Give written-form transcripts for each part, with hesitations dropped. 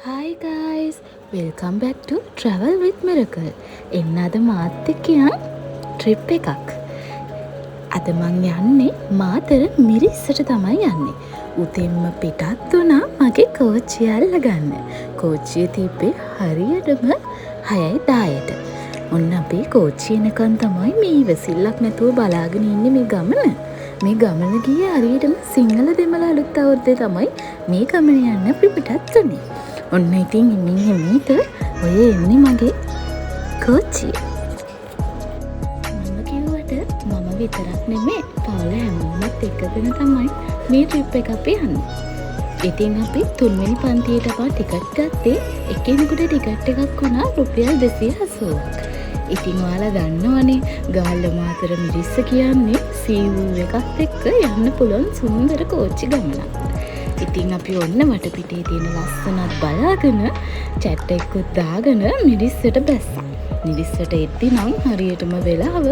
Hi guys, welcome back to Travel with Miracle. එන්න අද මාත් එක්ක යන් ට්‍රිප් එකක්. අද මං යන්නේ මාතර මිරිස්සට තමයි යන්නේ. උදෙන්ම පිටත් වුණා මගේ කෝච්චිය අල්ලගන්න. කෝච්චිය තිබ්බේ හරියටම 6:10ට. ඔන්න අපි කෝච්චිය එනකන් තමයි මේ ඉවසිල්ලක් නැතුව බලාගෙන ඉන්නේ මේ ගමන. මේ ගමන ගියේ හරියටම සිංහල දෙමළ අලුත් අවුරුද්දේ තමයි මේ ගමන යන්න අපි පිටත් වුණේ. ඔන්න ඉතින් හිමීට ඔය එන්නේ මගේ කෝච්චිය. මම කිව්වට මම විතරක් නෙමේ පවුල හැමෝමත් එක්කගෙන තමයි මේ ට්‍රිප් එක අපි යන්නේ. ඉතින් අපි 3 වෙනි පන්තියට අපා ටිකට් ගත්තේ එකිනෙකට ටිකට් එකක් වුණා රුපියල් 280ක්. ඉතින් ඔයාලා දන්නවනේ ගාල්ල මාතර මිරිස්ස කියන්නේ සීවූ එකත් එක්ක යන්න පුළුවන් සුන්දර කෝච්චි ගමනක්. ඉතින් අපි ඔන්න වටපිටේ තියෙන ලස්සනත් බලාගෙන චැට් එකකුත් දාගෙන මිරිස්සට බැස්සා. මිරිස්සට එද්දි නම් හරියටම වෙලාව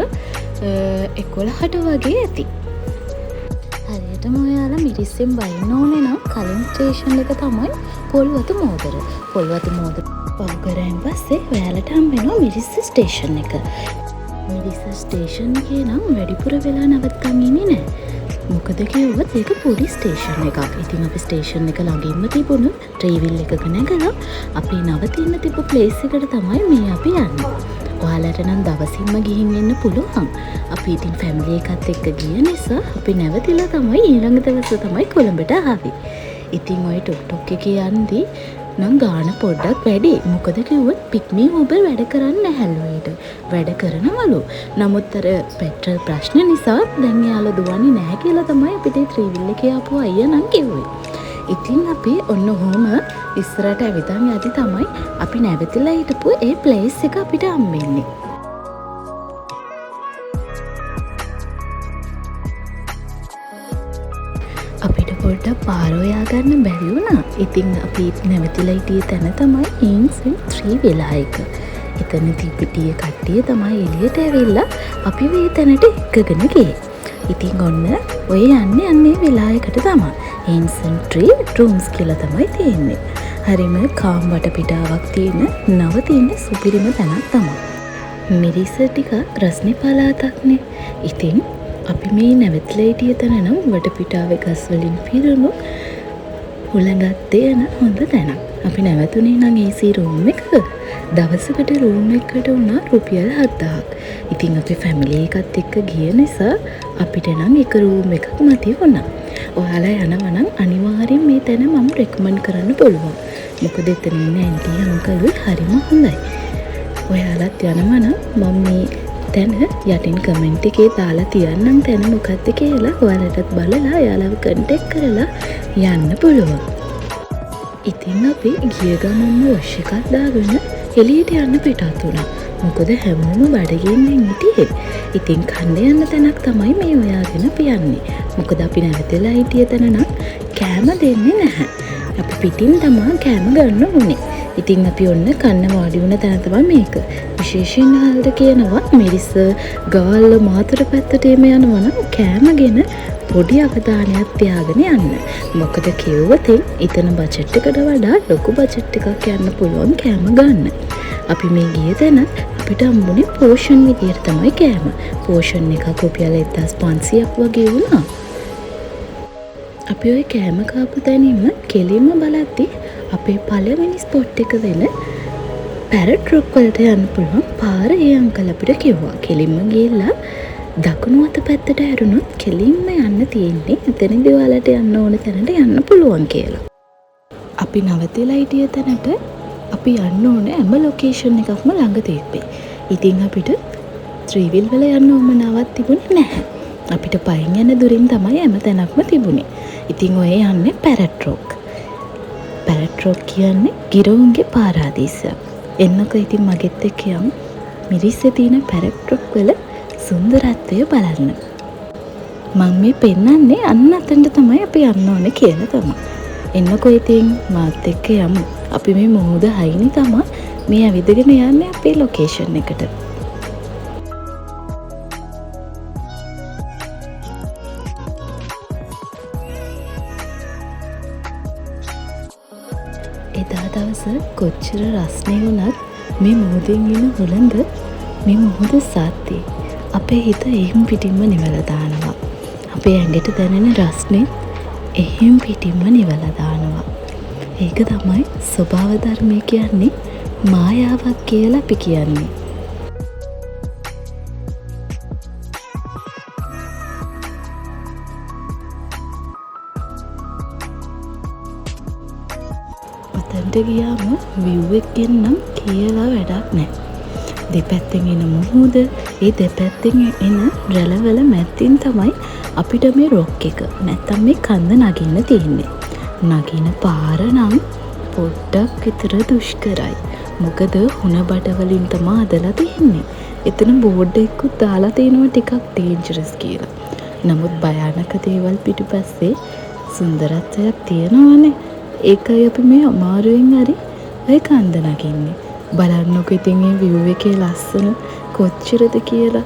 11ට වගේ ඇති. හරියටම ඔයාලා මිරිස්සෙන් බයින්න ඕනේ නම් කලින් ස්ටේෂන් එක තමයි පොල්වතු මෝදර. පොල්වතු මෝදර පහු කරායින් පස්සේ ඔයාලට හම්බෙනවා මිරිස්ස ස්ටේෂන් එක. මිරිස්ස ස්ටේෂන් එකේ නම් වැඩිපුර වෙලා නවත්තන් ඉන්නේ නැහැ. මොකද කිව්වොත් ඒක පොඩි ස්ටේෂන් එකක්. ඉතින් අපි ස්ටේෂන් එක ළඟින්ම තිබුණු ට්‍රේවිල් එකක නැගලා අපි නවතින්න තිබු ප්ලේස් එකට තමයි මේ අපි යන්නේ. ඔයාලට නම් දවසින්ම ගිහින් එන්න පුළුවන්. අපි ඉතින් ෆැමිලි එකත් එක්ක ගිය නිසා අපි නැවතිලා තමයි ඊළඟ දවසේ තමයි කොළඹට ආවේ. ඉතින් ඔය ටොක් ටොක් එකේ යන්දී නම් ගාන පොඩ්ඩක් වැඩි. මොකද කිව්වොත් පික්මී උබර් වැඩ කරන්නේ නැහැලු ඊට. වැඩ කරනවලු. නමුත් අර පෙට්‍රල් ප්‍රශ්න නිසා දැන් යාළුවා දුවන්නේ නැහැ කියලා තමයි අපිට ත්‍රිවිල් එකේ ආපු අයියා නම් කිව්වේ. ඉතින් අපි ඔන්න ඔහොම ඉස්සරහට ඇවිදන් යද්දි තමයි අපි නැවතිලා හිටපු ඒ ප්ලේස් එක අපිට හම්බෙන්නේ. අපිට පොඩ්ඩක් පාර හොයා ගන්න බැරි වුණා. ඉතින් අපි නැවතිලා හිටියේ තැන තමයි හින්සන් 3 වෙලා එක. එතන තිබිටිය කට්ටිය තමයි එළියට ඇවිල්ලා අපි මේ තැනට එක්කගෙන ගියේ. ඉතින් ඔන්න ඔය යන්නේ වෙලාවකට තමයි. හින්සන් 3 රූම්ස් කියලා තමයි තියෙන්නේ. හරිම කාම් වටපිටාවක් තියෙන නවතින සුපිරිම තැනක් තමයි. මිරිස ටික රස්නේ පළාතක්නේ. ඉතින් අපි මේ නැවතිලා හිටිය තැන නම් වටපිටාවේ ගස් වලින් පිරුණු හුළඟක් තියෙන හොඳ තැනක්. අපි නැවතුනේ නම් AC රූම් එකක. දවසකට රූම් එකකට වුණා රුපියල් 7000ක්. ඉතින් අපි ෆැමිලි එකත් එක්ක ගිය නිසා අපිට නම් එක රූම් එකක් මති වුණා. ඔයාලා යනවා නම් අනිවාර්යෙන් මේ තැන මම රෙකමන්ඩ් කරන්න පුළුවන්. මොකද එතන ඉන්න ඇන්ටි අංකල්ුත් හරිම හොඳයි. ඔයාලත් යනවා නම් මම මේ තැන යටින් කමෙන්ට් එකේ දාලා තියන්නම් තැන මොකක්ද කියලා. ඔයාලටත් බලලා යාළුවව කන්ටැක්ට් කරලා යන්න පුළුවන්. ඉතින් අපි ගිය ගමන්ම වොෂ් එකක් දාගෙන එළියට යන්න පිටත් වුණා. මොකද හැමෝම බඩගින්නෙන් හිටියේ. ඉතින් කන්න යන්න තැනක් තමයි මේ හොයාගෙන අපි යන්නේ. මොකද අපි නැවතිලා හිටිය තැන නම් කෑම දෙන්නේ නැහැ. අපි පිටින් තමයි කෑම ගන්න ඕනේ. ඉතින් අපි ඔන්න කන්න වාඩි වුණ තැන තමයි මේක. විශේෂයෙන් අහල්ද කියනවා මිරිස් ගාල්ල මාතර පැත්තට යනවා නම් කෑමගෙන පොඩි අවධානයක් තියාගෙන යන්න. මොකද කිව්වොත් එතන බජට් එකට වඩා ලොකු බජට් එකක් යන්න පුළුවන් කෑම ගන්න. අපි මේ ගිය තැන අපිට හම්බුනේ පෝෂන් විදියට තමයි කෑම. පෝෂන් එකක් රුපියල් 1500ක් වගේ වුණා. අපි ওই කෑම කාපු තැනින්ම කෙලින්ම බලද්දි අපේ පළවෙනි ස්පොට් එක වෙන පැරට් රොක් වලට යන්න පුළුවන් පාර ඒ අංකල් අපිට කිව්වා. කෙලින්ම ගිහිල්ලා දකුණු අත පැත්තට හැරුණොත් කෙලින්ම යන්න තියෙන්නේ එතනදී ඔයාලට යන්න ඕන තැනට යන්න පුළුවන් කියලා. අපි නවතිලා හිටිය තැනට අපි යන්න ඕනේ හැම ලොකේෂන් එකක්ම ළඟ තිබ්බේ. ඉතින් අපිට ත්‍රිවිල් වල යන්න උවමනාවක් තිබුණේ නැහැ. අපිට පයින් යන දුරින් තමයි හැම තැනක්ම තිබුණේ. ඉතින් ඔය යන්නේ පැරට් රොක්. පැරට් රොක් කියන්නේ ගිරවුන්ගේ පාරාදීසයක්. එන්නකෝ ඉතින් මගෙත් එක්ක යමු මිරිස්සේ තියෙන පැරට් රොක් වල සුන්දරත්වය බලන්න. මම මේ පෙන්නන්නේ අන්න අතෙන්ට තමයි අපි යන්න ඕනේ කියන තමයි. එන්නකෝ ඉතින් මාත් එක්ක යමු. අපි මේ මොහොත හයිනි තමයි මේ ඇවිදගෙන යන්නේ අපේ ලොකේෂන් එකට. එදා දවස කොච්චර රස්නේ වුණත් මේ මුහුදෙන් එන හුළඟ මේ මුහුද සද්දේ අපේ හිත එහෙම් පිටින්ම නිවලා දානවා. අපේ ඇඟට දැනෙන රස්නේ එහෙම් පිටින්ම නිවලා දානවා. ඒක තමයි ස්වභාව ධර්මය කියන්නේ, මායාවක් කියලා අපි කියන්නේ. ඔතෙන්ට ගියාම view එකෙන් නම් කියලා වැඩක් නැහැ. දෙපැත්තෙන් එන මුහුද, ඒ දෙපැත්තෙන් එන රැළවල මැද්දෙන් තමයි අපිට මේ රොක් එක නැත්තම් මේ කන්ද නගින්න තියෙන්නේ. නගින පාර නම් පොඩ්ඩක් විතර දුෂ්කරයි. මොකද හුණ බඩ වලින් තමයි හදලා තියෙන්නේ. එතන බෝඩ් එකකුත් දාලා තියෙනවා ටිකක් ඩේන්ජරස් කියලා. නමුත් භයානක දේවල් පිටුපස්සේ සුන්දරත්වයක් තියෙනවානේ. ඒකයි අපි මේ අමාරුවෙන් හරි ඔය කන්ද නගින්නේ. බලන්නකො ඉතින් මේ view එකේ ලස්සන කොච්චරද කියලා.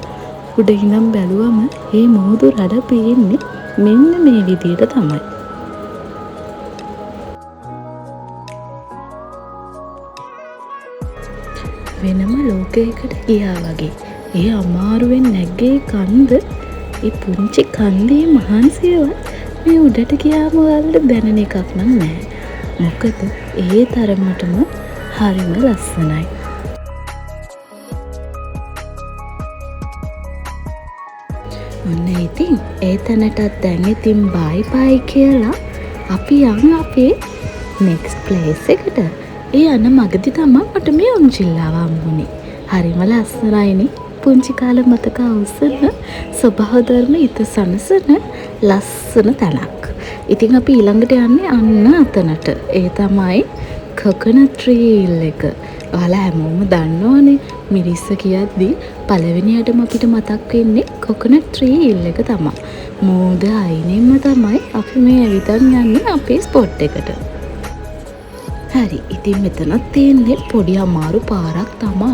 උඩ ඉඳන් බැලුවම මේ මුහුදු රළ පේන්නේ මෙන්න මේ විදිහට තමයි. වෙනම ලෝකයකට ගියා වගේ. ඒ අමාරුවෙන් නැග්ගේ කන්ද, ඒ පුංචි කන්දේ මහන්සියවත් මේ උඩට ගියාම වලට දැනෙන එකක් නම් නැහැ. මොකද ඒ තරමටම හරිම ලස්සනයි. ඔන්න ඉතින් ඒ තැනටත් දැන් ඉතින් බයි බයි කියලා අපි යන් අපේ next place එකට. ඒ යන මගදී තමයි මට මේ ඔන්චිල්ලාව හම්බුනේ. හරිම ලස්සනයිනේ. පුංචි කාලේ මතක අවසන ස්වභාව ධර්ම හිත සනසන ලස්සන තැනක්. ඉතින් අපි ඊළඟට යන්නේ අන්න අතනට. ඒ තමයි coconut tree hill එක. ඔයාලා හැමෝම දන්නවනේ මිරිස්ස කියද්දී පළවෙනියටම අපිට මතක් වෙන්නේ coconut tree hill එක තමයි. මෝද අයිනෙම තමයි අපි මේ ඇවිදන් යන්නේ අපේ ස්පොට් එකට. හරි, ඉතින් මෙතනත් තියෙන්නේ පොඩි අමාරු පාරක් තමයි.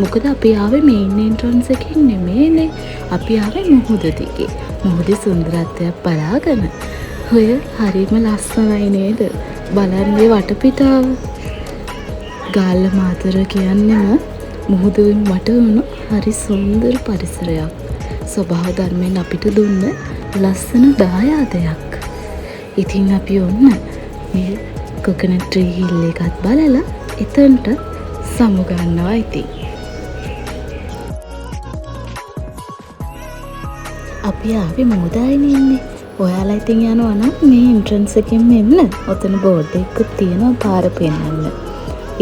මොකද අපි ආවේ මේන් එන්ට්‍රන්ස් එකකින් නෙමෙයිනේ. අපි ආවේ මුහුද දිගේ. මුහුදේ සුන්දරත්වයක් බලාගෙන. ඔය හරිම ලස්සනයි නේද? බලන්න මේ වටපිටාව. ගාල්ල මාතර කියන්නේම මුහුදුන් වට වුණු හරි සුන්දර පරිසරයක්. ස්වභාව ධර්මයෙන් අපිට දුන්න ලස්සන දායාදයක්. ඉතින් අපි ඔන්න මේ coconut tree hill එකත් බලලා එතනට සමු ගන්නවා ඉතින්. අපි ආවේ මුහුදයිනේ ඉන්නේ. ඔයාලා ඉතින් යනවා නම් මේ එන්ට්‍රන්ස් එකෙන් එන්න. ඔතන බෝඩ් එකක් තියෙනවා පාර පෙන්නන්න.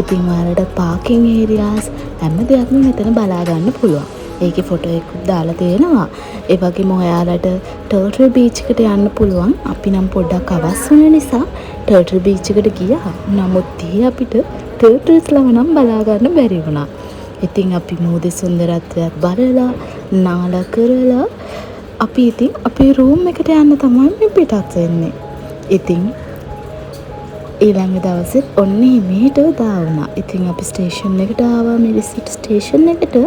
ඉතින් ඔයාලට පාකින් ඒරියාස් හැම දෙයක්ම මෙතන බලා ගන්න පුළුවන්. ඒකේ ෆොටෝ එකක් දාලා තියෙනවා. ඒ වගේම ඔයාලට ටර්ටල් බීච් එකට යන්න පුළුවන්. අපි නම් පොඩ්ඩක් අවස් වුණ නිසා ටර්ටල් බීච් එකට ගියා. නමුත් අපිට ටර්ටල්ස්ලා නම් බලා ගන්න බැරි වුණා. ඉතින් අපි මුහුදේ සුන්දරත්වයක් බලලා නාලා කරලා අපි ඉතින් අපේ රූම් එකට යන්න තමයි මේ පිටත් වෙන්නේ. ඉතින් ඊළඟ දවසේ ඔන්න හිමීට උදා වුණා. ඉතින් අපි ස්ටේෂන් එකට ආවා. මෙලිසිට ස්ටේෂන් එකට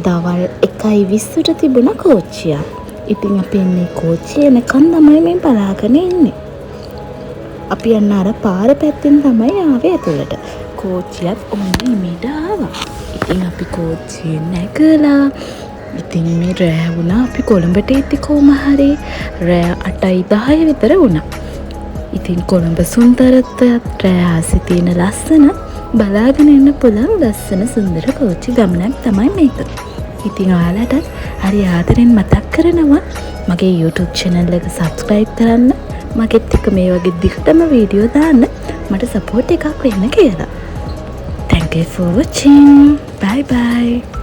දවල් 1:20ට තිබුණා කෝච්චියක්. ඉතින් අපි මේ කෝච්චිය එනකන් තමයි මේ බලාගෙන ඉන්නේ. අපි යන්න අර පාර පැත්තෙන් තමයි ආවේ ඇතුළට. කෝච්චියත් ඔන්න හිමීට ආවා. ඉතින් අපි කෝච්චියෙන් නැගලා ඉතින් මේ රෑ වුණා. අපි කොළඹට එද්දි කොහොම හරි රෑ 8:10 විතර වුණා. ඉතින් කොළඹ සුන්දරත්වයත් රෑ ආසේ තියෙන ලස්සන බලාගෙන ඉන්න පුළුවන් ලස්සන සුන්දර කෝච්චි ගමනක් තමයි මේක. ඉතින් ඔයාලටත් හරි ආදරෙන් මතක් කරනවා මගේ YouTube channel එක subscribe කරන්න. මගෙත් එක්ක මේ වගේ දිගටම වීඩියෝ දාන්න මට support එකක් වෙන්න කියලා. Thank you for watching. Bye bye.